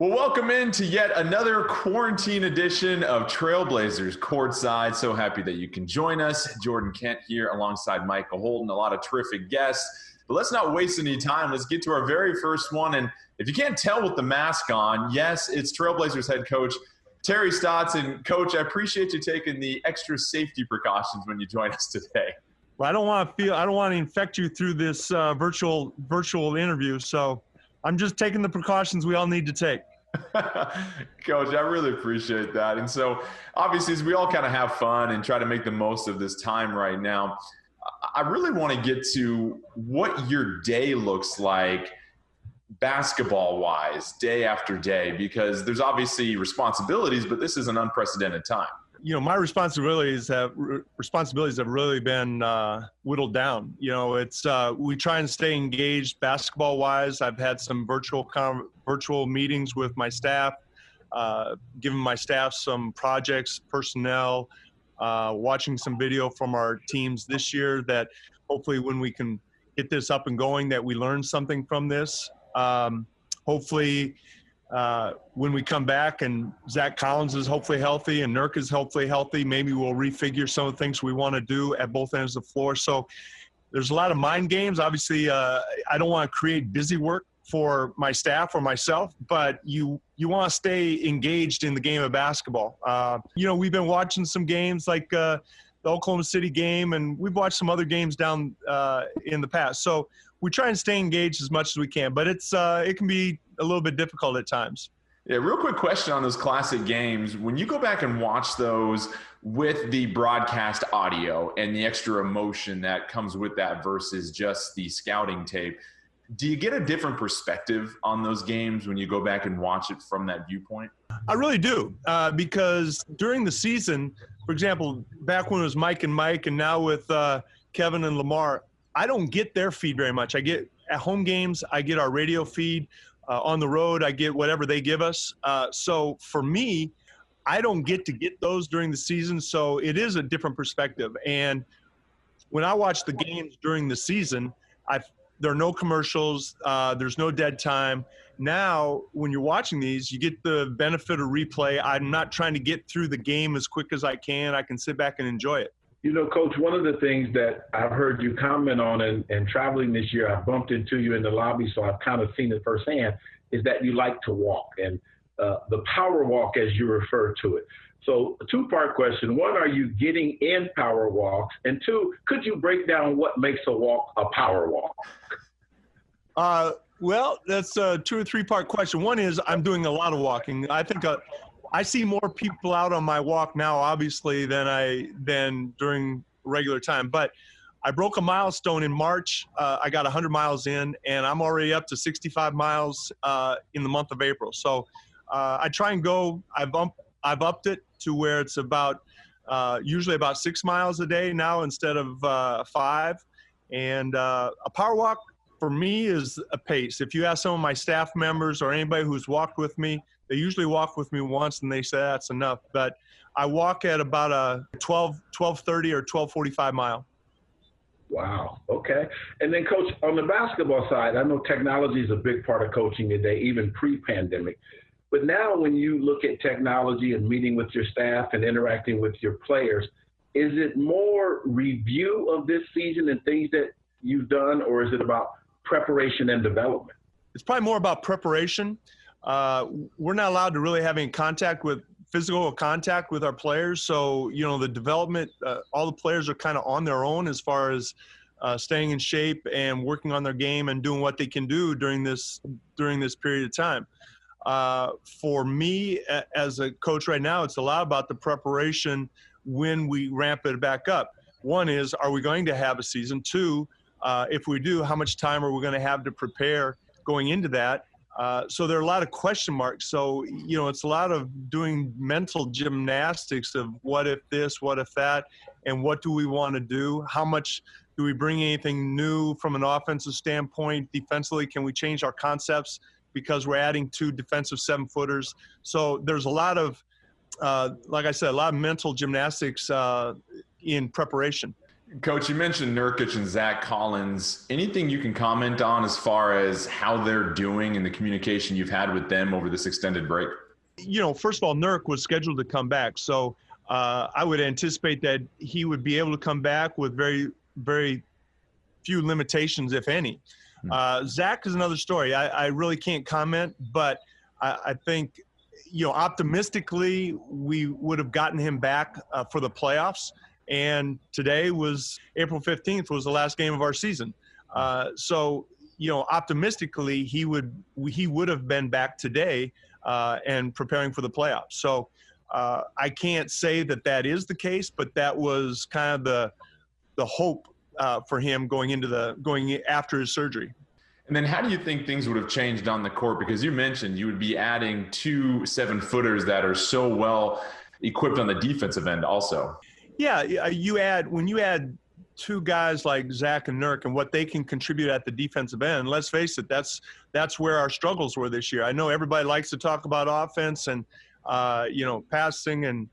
Well, welcome into yet another quarantine edition of Trail Blazers Courtside. So happy that you can join us. Jordan Kent here alongside Michael Holton. A lot of terrific guests. But let's not waste any time. Let's get to our very first one. And if you can't tell with the mask on, yes, it's Trail Blazers head coach Terry Stotts. And Coach, I appreciate you taking the extra safety precautions when you join us today. Well, I don't want to infect you through this virtual interview. So I'm just taking the precautions we all need to take. Coach, I really appreciate that. And so obviously, as we all kind of have fun and try to make the most of this time right now, I really want to get to what your day looks like basketball-wise, day after day, because there's obviously responsibilities, but this is an unprecedented time. You know, my responsibilities have really been whittled down. You know, it's we try and stay engaged basketball-wise. I've had some virtual meetings with my staff, giving my staff some projects, personnel, watching some video from our teams this year that hopefully when we can get this up and going that we learn something from this. Hopefully when we come back and Zach Collins is hopefully healthy and Nurk is hopefully healthy, maybe we'll refigure some of the things we want to do at both ends of the floor. So there's a lot of mind games. Obviously, I don't want to create busy work for my staff or myself, but you want to stay engaged in the game of basketball. You know, we've been watching some games like the Oklahoma City game, and we've watched some other games down in the past. So we try and stay engaged as much as we can, but it can be a little bit difficult at times. Yeah, real quick question on those classic games. When you go back and watch those with the broadcast audio and the extra emotion that comes with that versus just the scouting tape, do you get a different perspective on those games when you go back and watch it from that viewpoint? I really do, because during the season, for example, back when it was Mike and now with Kevin and Lamar, I don't get their feed very much. I get at home games, I get our radio feed. On the road, I get whatever they give us. So for me, I don't get to get those during the season, so it is a different perspective. And when I watch the games during the season, there are no commercials. There's no dead time. Now, when you're watching these, you get the benefit of replay. I'm not trying to get through the game as quick as I can. I can sit back and enjoy it. You know, Coach, one of the things that I've heard you comment on and traveling this year, I bumped into you in the lobby, so I've kind of seen it firsthand, is that you like to walk and the power walk as you refer to it. So a two-part question. One, are you getting in power walks? And two, could you break down what makes a walk a power walk? Well, that's a 2 or 3 part question. One is I'm doing a lot of walking. I think I see more people out on my walk now, obviously, than during regular time. But I broke a milestone in March. I got 100 miles in, and I'm already up to 65 miles in the month of April. So I try and go. I've upped it to where it's about usually about 6 miles a day now instead of 5. And a power walk for me is a pace. If you ask some of my staff members or anybody who's walked with me, they usually walk with me once and they say that's enough. But I walk at about a 12:30 or 12:45 mile. Wow. Okay. And then, Coach, on the basketball side, I know technology is a big part of coaching today, even pre-pandemic. But now when you look at technology and meeting with your staff and interacting with your players, is it more review of this season and things that you've done, or is it about preparation and development? It's probably more about preparation. We're not allowed to really have any physical contact with our players. So, you know, the development, all the players are kind of on their own as far as staying in shape and working on their game and doing what they can do during this period of time. For me, as a coach right now, it's a lot about the preparation when we ramp it back up. One is, are we going to have a season? Two, if we do, how much time are we going to have to prepare going into that? So there are a lot of question marks. So, you know, it's a lot of doing mental gymnastics of what if this, what if that, and what do we want to do? How much do we bring anything new from an offensive standpoint? Defensively, can we change our concepts because we're adding 2 defensive 7-footers? So there's a lot of, like I said, a lot of mental gymnastics in preparation. Coach, you mentioned Nurkic and Zach Collins. Anything you can comment on as far as how they're doing and the communication you've had with them over this extended break? First of all, Nurk was scheduled to come back. So I would anticipate that he would be able to come back with very, very few limitations, if any. Zach is another story. I really can't comment, but I think, optimistically, we would have gotten him back for the playoffs. And today was April 15th was the last game of our season. So, optimistically, he would have been back today and preparing for the playoffs. So I can't say that is the case, but that was kind of the hope for him going after his surgery. And then how do you think things would have changed on the court? Because you mentioned you would be adding 2 7-footers that are so well equipped on the defensive end also. Yeah, when you add 2 guys like Zach and Nurk and what they can contribute at the defensive end, let's face it, that's where our struggles were this year. I know everybody likes to talk about offense and passing, and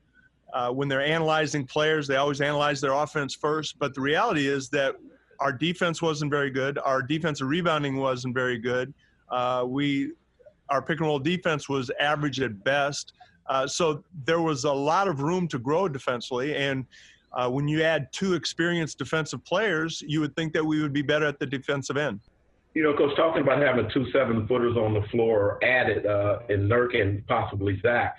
when they're analyzing players, they always analyze their offense first. But the reality is that our defense wasn't very good. Our defensive rebounding wasn't very good. Our pick and roll defense was average at best. So there was a lot of room to grow defensively. And when you add 2 experienced defensive players, you would think that we would be better at the defensive end. Coach, talking about having 2 7-footers on the floor added in Nurk and possibly Zach,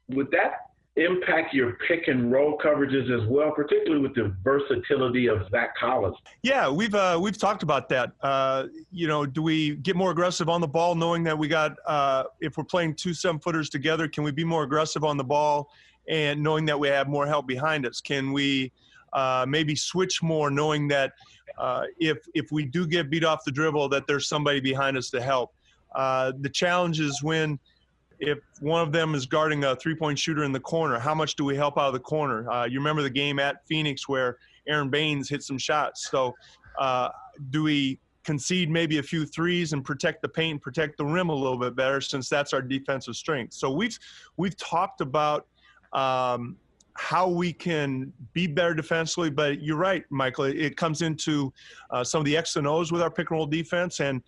would that impact your pick and roll coverages as well, particularly with the versatility of Zach Collins? Yeah, we've talked about that. Do we get more aggressive on the ball, knowing that we got if we're playing 2 7-footers together, can we be more aggressive on the ball and knowing that we have more help behind us? Can we maybe switch more, knowing that if we do get beat off the dribble, that there's somebody behind us to help? The challenge is if one of them is guarding a 3-point shooter in the corner, how much do we help out of the corner? You remember the game at Phoenix where Aaron Baines hit some shots. So do we concede maybe a few threes and protect the paint, protect the rim a little bit better, since that's our defensive strength? So we've talked about how we can be better defensively, but you're right, Michael. It comes into some of the X and O's with our pick and roll defense. And,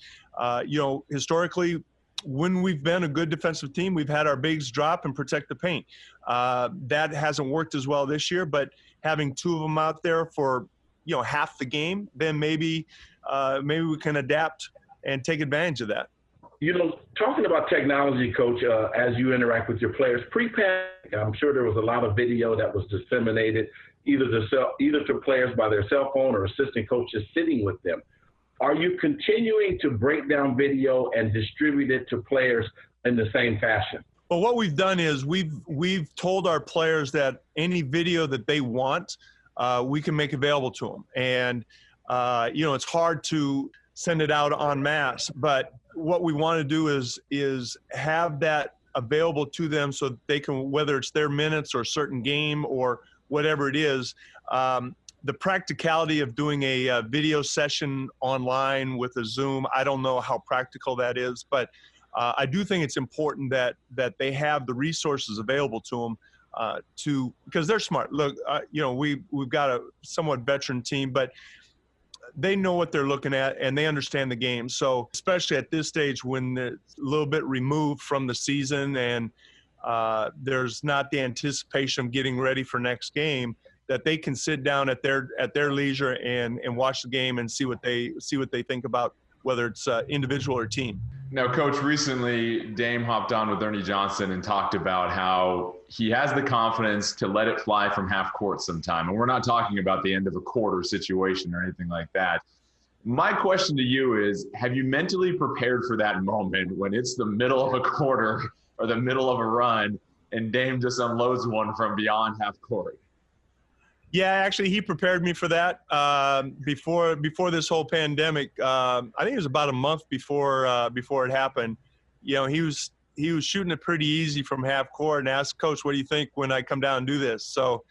historically, when we've been a good defensive team, we've had our bigs drop and protect the paint. That hasn't worked as well this year, but having 2 of them out there for, half the game, then maybe we can adapt and take advantage of that. Talking about technology, Coach, as you interact with your players, pre-pandemic, I'm sure there was a lot of video that was disseminated either to players by their cell phone or assistant coaches sitting with them. Are you continuing to break down video and distribute it to players in the same fashion? Well, what we've done is we've told our players that any video that they want, we can make available to them. And, it's hard to send it out en masse, but what we want to do is have that available to them so that they can, whether it's their minutes or a certain game or whatever it is, the practicality of doing a video session online with a Zoom, I don't know how practical that is, but I do think it's important that they have the resources available to them because they're smart. Look, we've got a somewhat veteran team, but they know what they're looking at and they understand the game. So especially at this stage when it's a little bit removed from the season and there's not the anticipation of getting ready for next game, that they can sit down at their leisure and watch the game and see what they think about whether it's individual or team. Now, Coach, recently Dame hopped on with Ernie Johnson and talked about how he has the confidence to let it fly from half court sometime. And we're not talking about the end of a quarter situation or anything like that. My question to you is, have you mentally prepared for that moment when it's the middle of a quarter or the middle of a run and Dame just unloads one from beyond half court? Yeah, actually, he prepared me for that before this whole pandemic. I think it was about a month before it happened. He was shooting it pretty easy from half court and asked Coach, "What do you think when I come down and do this?" So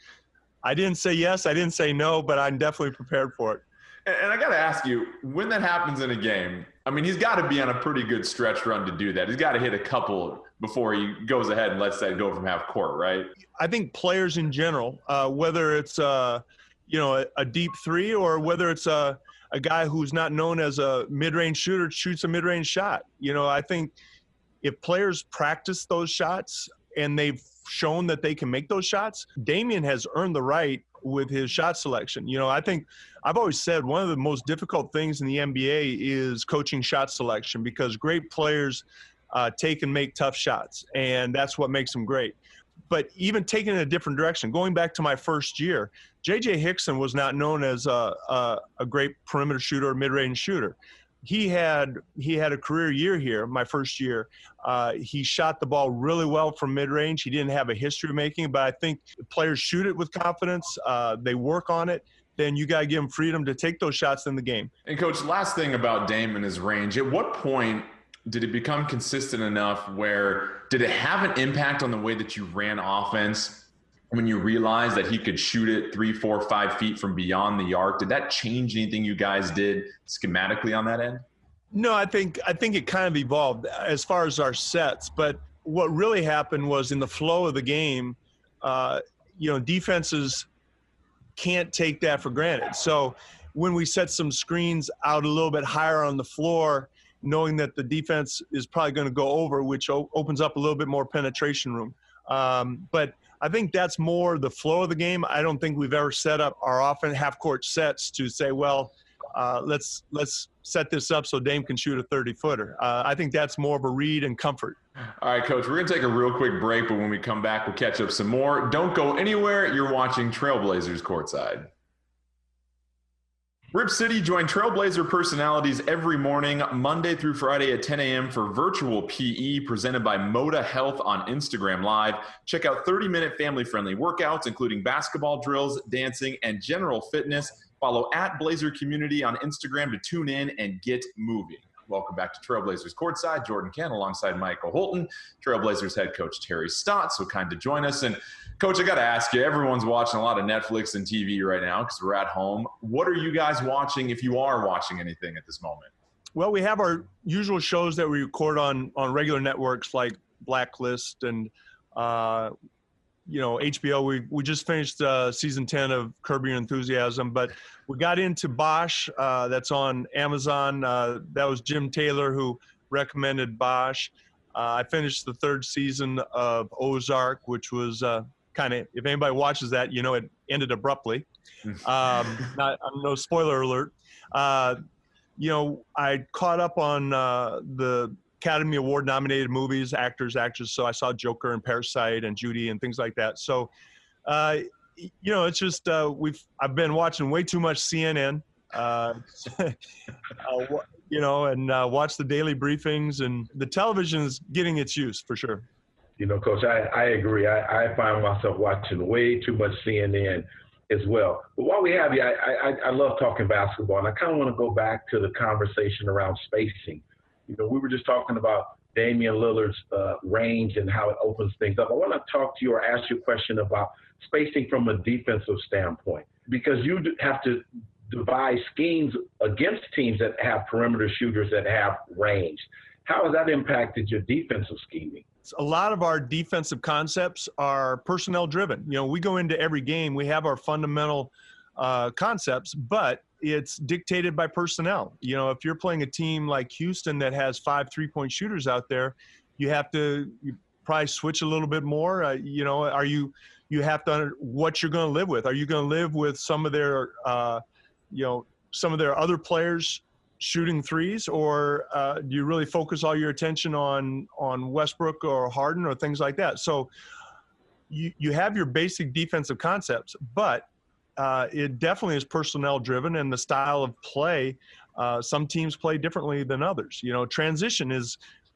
I didn't say yes, I didn't say no, but I'm definitely prepared for it. And I got to ask you, when that happens in a game, I mean, he's got to be on a pretty good stretch run to do that. He's got to hit a couple before he goes ahead and lets that go from half court, right? I think players in general, whether it's a deep three, or whether it's a guy who's not known as a mid-range shooter shoots a mid-range shot. I think if players practice those shots and they've shown that they can make those shots, Damian has earned the right with his shot selection. I think I've always said one of the most difficult things in the NBA is coaching shot selection, because great players take and make tough shots, and that's what makes them great. But even taking it a different direction, going back to my first year, J.J. Hickson was not known as a great perimeter shooter or mid-range shooter. He had a career year here, my first year. He shot the ball really well from mid-range. He didn't have a history of making it, but I think players shoot it with confidence. They work on it. Then you got to give them freedom to take those shots in the game. And, Coach, last thing about Dame and his range, at what point did it become consistent enough where did it have an impact on the way that you ran offense when you realized that he could shoot it 3, 4, 5 feet from beyond the arc? Did that change anything you guys did schematically on that end? No, I think it kind of evolved as far as our sets. But what really happened was in the flow of the game, defenses can't take that for granted. So when we set some screens out a little bit higher on the floor, knowing that the defense is probably going to go over, which opens up a little bit more penetration room. But I think that's more the flow of the game. I don't think we've ever set up our offense half-court sets to say, well, let's set this up so Dame can shoot a 30-footer. I think that's more of a read and comfort. All right, Coach, we're going to take a real quick break, but when we come back, we'll catch up some more. Don't go anywhere. You're watching Trail Blazers Courtside. Rip City, join Trailblazer personalities every morning, Monday through Friday at 10 a.m. for virtual PE presented by Moda Health on Instagram Live. Check out 30-minute family-friendly workouts, including basketball drills, dancing, and general fitness. Follow @BlazerCommunity on Instagram to tune in and get moving. Welcome back to Trailblazers Courtside. Jordan Kent alongside Michael Holton, Trailblazers head coach Terry Stotts, so kind to join us. And Coach, I got to ask you, everyone's watching a lot of Netflix and TV right now because we're at home. What are you guys watching, if you are watching anything at this moment? Well, we have our usual shows that we record on regular networks like Blacklist and, HBO. We just finished season 10 of Curb Your Enthusiasm, but we got into Bosch. That's on Amazon. That was Jim Taylor who recommended Bosch. I finished the 3rd season of Ozark, which was kind of, if anybody watches that, it ended abruptly. No spoiler alert. I caught up on the Academy Award nominated movies, actors, actresses. So I saw Joker and Parasite and Judy and things like that. So, it's just, I've been watching way too much CNN, watch the daily briefings, and the television is getting its use for sure. Coach, I agree. I find myself watching way too much CNN as well. But while we have you, I love talking basketball, and I kind of want to go back to the conversation around spacing. We were just talking about Damian Lillard's range and how it opens things up. I want to talk to you or ask you a question about spacing from a defensive standpoint, because you have to devise schemes against teams that have perimeter shooters that have range. How has that impacted your defensive scheming? A lot of our defensive concepts are personnel driven. We go into every game, we have our fundamental concepts, but it's dictated by personnel. If you're playing a team like Houston that has 5 3-point shooters out there, you probably switch a little bit more. You have to what you're going to live with. Are you going to live with some of their other players shooting threes, or do you really focus all your attention on Westbrook or Harden or things like that? So you have your basic defensive concepts, but it definitely is personnel driven, and the style of play. Some teams play differently than others.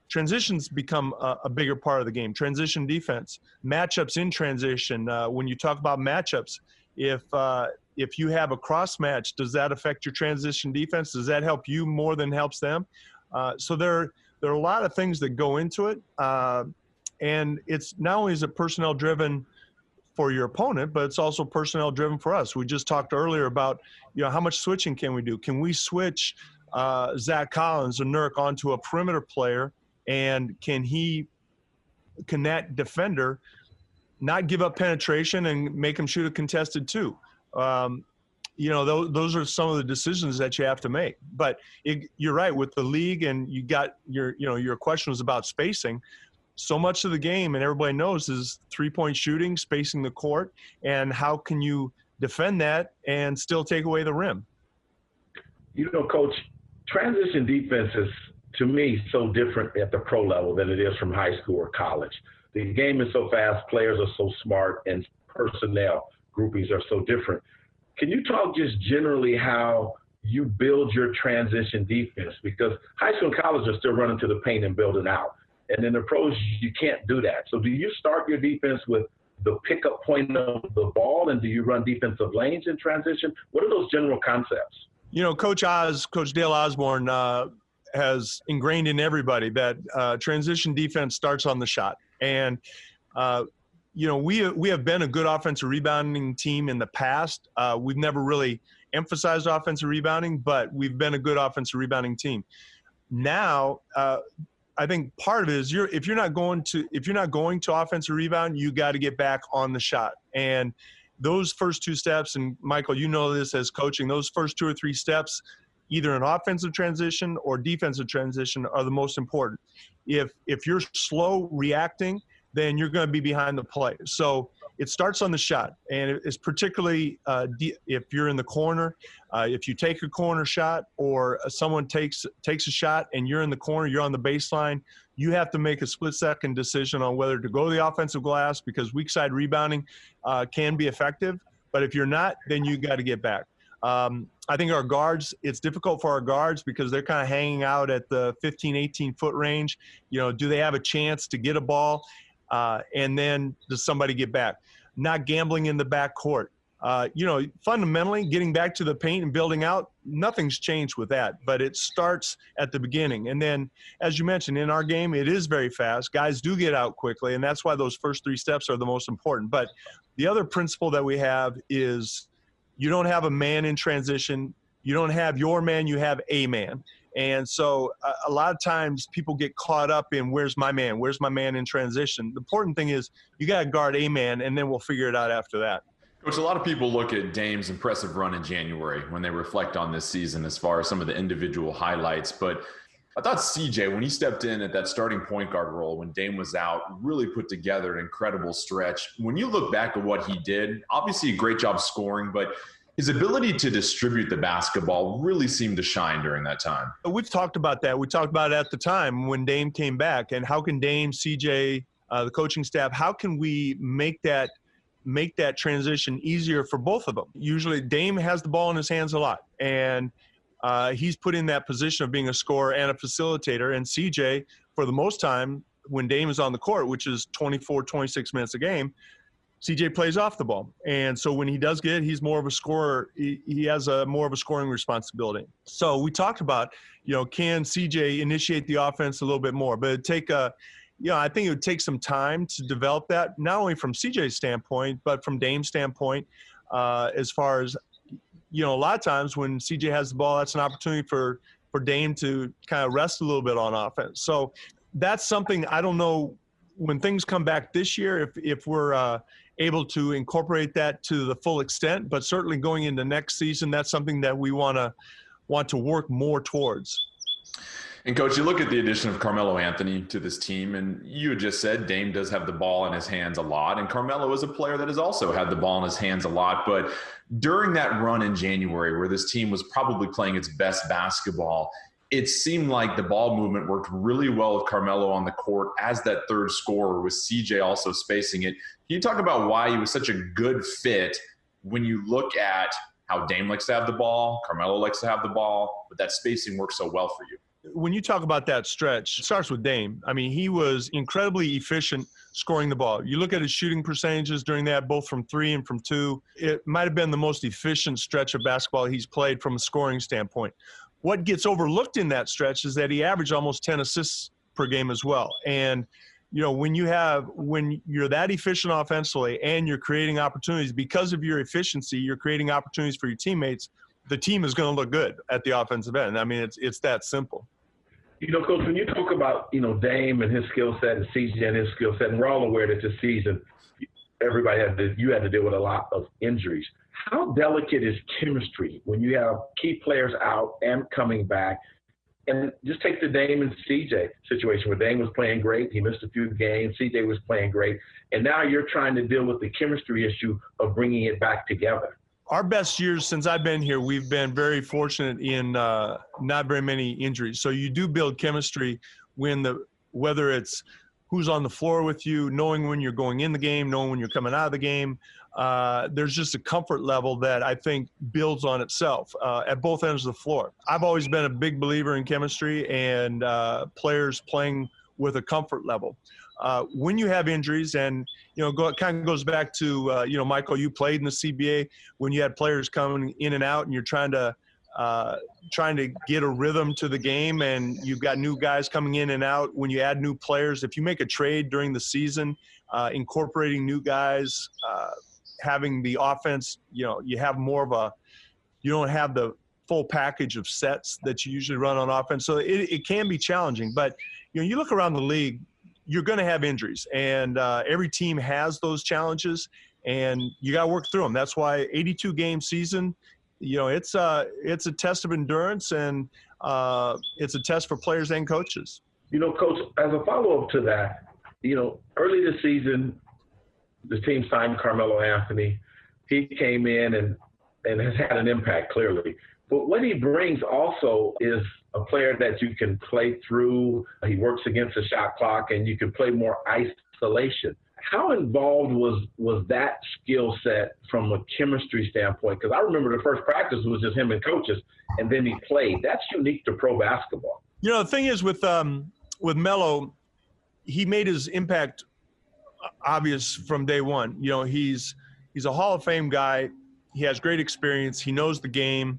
Transitions become a bigger part of the game. Transition defense, matchups in transition. When you talk about matchups, if you have a cross match, does that affect your transition defense? Does that help you more than helps them? So there are a lot of things that go into it, and it's not only is it personnel driven for your opponent, but it's also personnel driven for us. We just talked earlier about, how much switching can we do? Can we switch Zach Collins or Nurk onto a perimeter player, and can that defender not give up penetration and make him shoot a contested 2? those are some of the decisions that you have to make. But you're right with the league, and you got your question was about spacing. So much of the game, and everybody knows, is 3-point shooting, spacing the court, and how can you defend that and still take away the rim? Coach, transition defense is, to me, so different at the pro level than it is from high school or college. The game is so fast, players are so smart, and personnel groupings are so different. Can you talk just generally how you build your transition defense? Because high school and college are still running to the paint and building out. And in the pros, you can't do that. So do you start your defense with the pickup point of the ball, and do you run defensive lanes in transition? What are those general concepts? Coach Dale Osborne has ingrained in everybody that transition defense starts on the shot. And, we have been a good offensive rebounding team in the past. We've never really emphasized offensive rebounding, but we've been a good offensive rebounding team. Now, I think part of it is if you're not going to offensive rebound, you got to get back on the shot. And those first two steps, and Michael, you know this as coaching, those first 2 or 3 steps, either an offensive transition or defensive transition, are the most important. If you're slow reacting, then you're going to be behind the play. So it starts on the shot, and it's particularly if you're in the corner, if you take a corner shot or someone takes a shot and you're in the corner, you're on the baseline, you have to make a split-second decision on whether to go to the offensive glass, because weak side rebounding can be effective. But if you're not, then you got to get back. I think our guards, it's difficult for our guards because they're kind of hanging out at the 15, 18-foot range. Do they have a chance to get a ball? And then does somebody get back? Not gambling in the backcourt. Fundamentally, getting back to the paint and building out, nothing's changed with that. But it starts at the beginning. And then, as you mentioned, in our game, it is very fast. Guys do get out quickly, and that's why those first 3 steps are the most important. But the other principle that we have is you don't have a man in transition. You don't have your man, you have a man. And so a lot of times people get caught up in where's my man in transition. The important thing is you got to guard a man, and then we'll figure it out after that. Coach, a lot of people look at Dame's impressive run in January when they reflect on this season as far as some of the individual highlights. But I thought CJ, when he stepped in at that starting point guard role when Dame was out, really put together an incredible stretch. When you look back at what he did, obviously a great job scoring, but his ability to distribute the basketball really seemed to shine during that time. We've talked about that. We talked about it at the time when Dame came back, and how can Dame, CJ, the coaching staff, how can we make that transition easier for both of them? Usually Dame has the ball in his hands a lot, and he's put in that position of being a scorer and a facilitator. And CJ, for the most time, when Dame is on the court, which is 24, 26 minutes a game, CJ plays off the ball. And so when he does get it, he's more of a scorer. He has more of a scoring responsibility. So we talked about, can CJ initiate the offense a little bit more? But I think it would take some time to develop that, not only from CJ's standpoint, but from Dame's standpoint, as far as, a lot of times when CJ has the ball, that's an opportunity for Dame to kind of rest a little bit on offense. So that's something I don't know when things come back this year, if we're able to incorporate that to the full extent, but certainly going into next season, that's something that we want to work more towards. And Coach, you look at the addition of Carmelo Anthony to this team, and you had just said Dame does have the ball in his hands a lot, and Carmelo is a player that has also had the ball in his hands a lot. But during that run in January where this team was probably playing its best basketball, it seemed like the ball movement worked really well with Carmelo on the court as that third scorer, with CJ also spacing it. Can you talk about why he was such a good fit when you look at how Dame likes to have the ball, Carmelo likes to have the ball, but that spacing works so well for you? When you talk about that stretch, it starts with Dame. I mean, he was incredibly efficient scoring the ball. You look at his shooting percentages during that, both from 3 and from 2. It might have been the most efficient stretch of basketball he's played from a scoring standpoint. What gets overlooked in that stretch is that he averaged almost 10 assists per game as well. And, when you're that efficient offensively and you're creating opportunities because of your efficiency, you're creating opportunities for your teammates, the team is going to look good at the offensive end. I mean, it's that simple. Coach, when you talk about, Dame and his skill set and CJ and his skill set, and we're all aware that this season, everybody you had to deal with a lot of injuries. How delicate is chemistry when you have key players out and coming back? And just take the Dame and CJ situation where Dame was playing great. He missed a few games. CJ was playing great. And now you're trying to deal with the chemistry issue of bringing it back together. Our best years since I've been here, we've been very fortunate in not very many injuries. So you do build chemistry whether it's who's on the floor with you, knowing when you're going in the game, knowing when you're coming out of the game. There's just a comfort level that I think builds on itself at both ends of the floor. I've always been a big believer in chemistry and players playing with a comfort level. When you have injuries, and it kind of goes back to Michael, you played in the CBA when you had players coming in and out, and you're trying to get a rhythm to the game, and you've got new guys coming in and out. When you add new players, if you make a trade during the season, incorporating new guys, having the offense, you have more of you don't have the full package of sets that you usually run on offense. So it can be challenging, but you look around the league, you're going to have injuries, and every team has those challenges, and you got to work through them. That's why 82-game season, it's a test of endurance, and it's a test for players and coaches. Coach, as a follow-up to that, early this season, the team signed Carmelo Anthony. He came in and has had an impact, clearly. But what he brings also is a player that you can play through. He works against the shot clock, and you can play more isolation. How involved was that skill set from a chemistry standpoint? Because I remember the first practice was just him and coaches, and then he played. That's unique to pro basketball. The thing is with Melo, he made his impact obvious from day one. He's a Hall of Fame guy. He has great experience. He knows the game.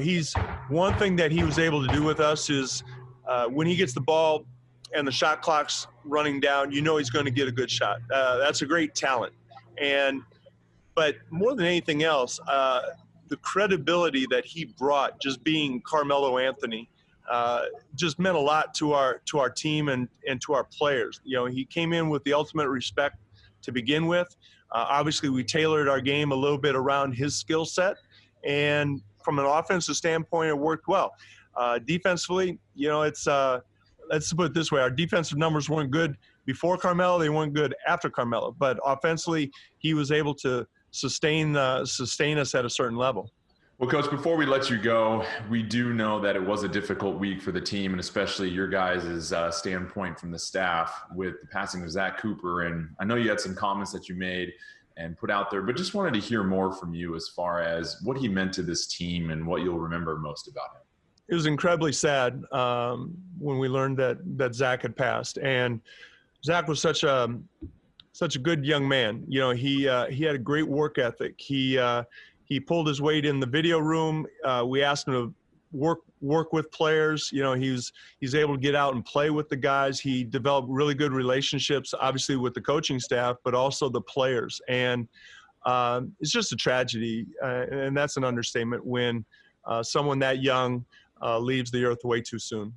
He's one thing that he was able to do with us is when he gets the ball and the shot clock's running down, he's going to get a good shot. That's a great talent. But more than anything else, the credibility that he brought, just being Carmelo Anthony, just meant a lot to our team and to our players. He came in with the ultimate respect to begin with. Obviously, we tailored our game a little bit around his skill set, and from an offensive standpoint, it worked well. Defensively, let's put it this way: our defensive numbers weren't good before Carmelo; they weren't good after Carmelo. But offensively, he was able to sustain us at a certain level. Well, Coach, before we let you go, we do know that it was a difficult week for the team, and especially your guys' standpoint from the staff with the passing of Zach Cooper. And I know you had some comments that you made and put out there, but just wanted to hear more from you as far as what he meant to this team and what you'll remember most about him. It was incredibly sad when we learned that Zach had passed. And Zach was such a good young man. He had a great work ethic. He pulled his weight in the video room. We asked him to work with players. He's able to get out and play with the guys. He developed really good relationships, obviously with the coaching staff, but also the players. And it's just a tragedy, and that's an understatement when someone that young leaves the earth way too soon.